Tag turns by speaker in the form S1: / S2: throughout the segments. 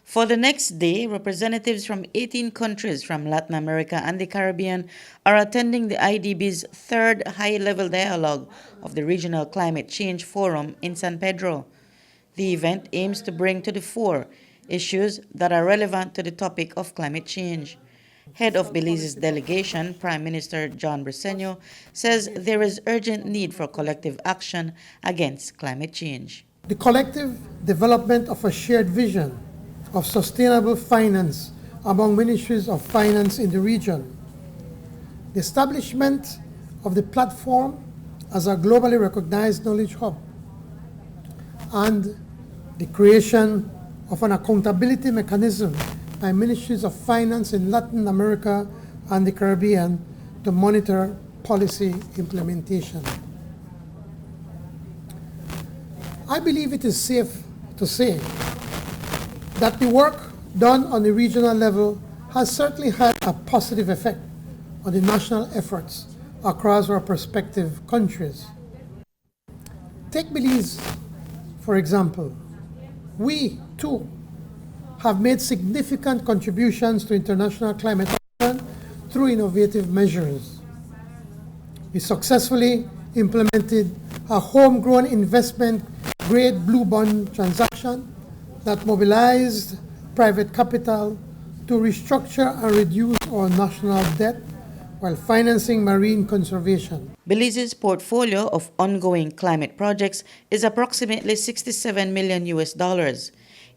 S1: For the next day, representatives from 18 countries from Latin America and the Caribbean are attending the IDB's third high-level dialogue of the Regional Climate Change Forum in San Pedro. The event aims to bring to the fore issues that are relevant to the topic of climate change. Head of Belize's delegation, Prime Minister John Briceño, says there is urgent need for collective action against climate change.
S2: The collective development of a shared vision of sustainable finance among ministries of finance in the region, the establishment of the platform as a globally recognized knowledge hub, and the creation of an accountability mechanism by ministries of finance in Latin America and the Caribbean to monitor policy implementation. I believe it is safe to say that the work done on the regional level has certainly had a positive effect on the national efforts across our prospective countries. Take Belize, for example. We, too, have made significant contributions to international climate action through innovative measures. We successfully implemented a homegrown investment-grade blue bond transaction that mobilized private capital to restructure and reduce our national debt while financing marine conservation.
S1: Belize's portfolio of ongoing climate projects is approximately $67 million.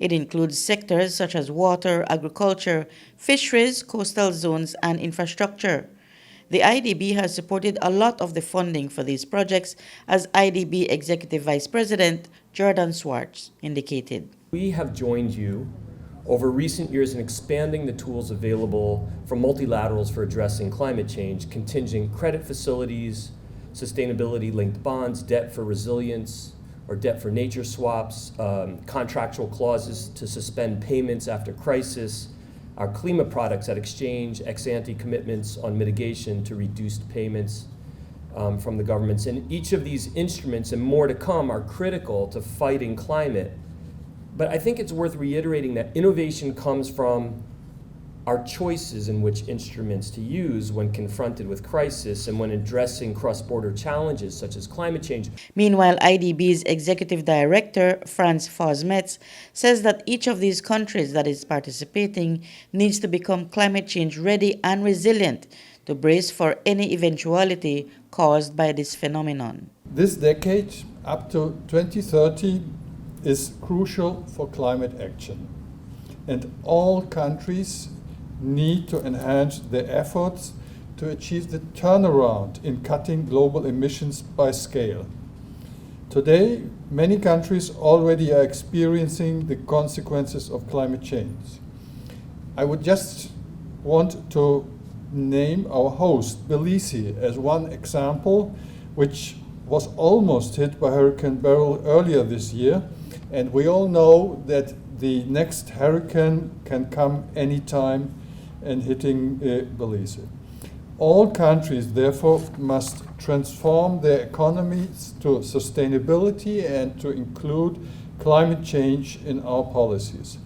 S1: It includes sectors such as water, agriculture, fisheries, coastal zones, and infrastructure. The IDB has supported a lot of the funding for these projects, as IDB Executive Vice President Jordan Swartz indicated.
S3: We have joined you over recent years in expanding the tools available for multilaterals for addressing climate change, contingent credit facilities, sustainability-linked bonds, debt for resilience, or debt for nature swaps, contractual clauses to suspend payments after crisis, our CLIMA products at exchange, ex-ante commitments on mitigation to reduced payments from the governments. And each of these instruments and more to come are critical to fighting climate. But I think it's worth reiterating that innovation comes from our choices in which instruments to use when confronted with crisis and when addressing cross-border challenges such as climate change.
S1: Meanwhile, IDB's Executive Director, Franz Fosmetz, says that each of these countries that is participating needs to become climate change ready and resilient to brace for any eventuality caused by this phenomenon.
S4: This decade, up to 2030, is crucial for climate action, and all countries need to enhance their efforts to achieve the turnaround in cutting global emissions by scale. Today, many countries already are experiencing the consequences of climate change. I would just want to name our host, Belize, as one example, which was almost hit by Hurricane Beryl earlier this year. And we all know that the next hurricane can come anytime and hitting Belize. All countries, therefore, must transform their economies to sustainability and to include climate change in our policies.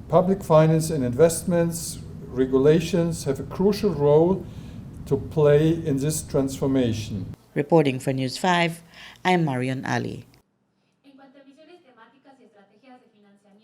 S4: Public finance and investments, regulations have a crucial role to play in this transformation.
S1: Reporting for News 5, I'm Marion Ali.